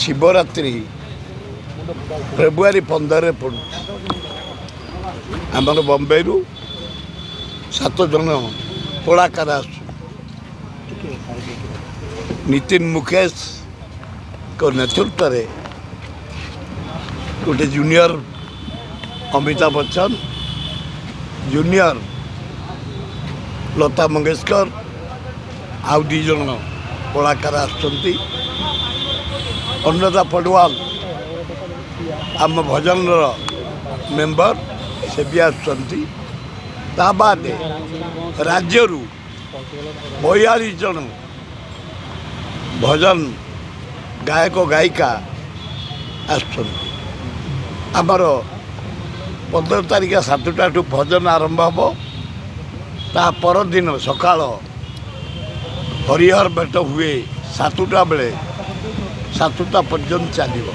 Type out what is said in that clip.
Shivratri February 15 पड़ू आमर बम्बे 7 जन कलाकार नितिन मुकेश को नेतृत्व में गोटे जूनियर अमिताभ बच्चन जूनियर लता मंगेशकर आउ 2 जन कलाकार आसुच्च अन्नदा पडवाल आम भजन मेंबर से भी आसुच्च बाद राज्य 42 जन भजन गायक गायिका आमर 15 तारिख 7टा भजन आरंभ हम ता पर दिन सकाळ हरिहर भेट हुए 7टा बेले 7टा पर्यंत चलो।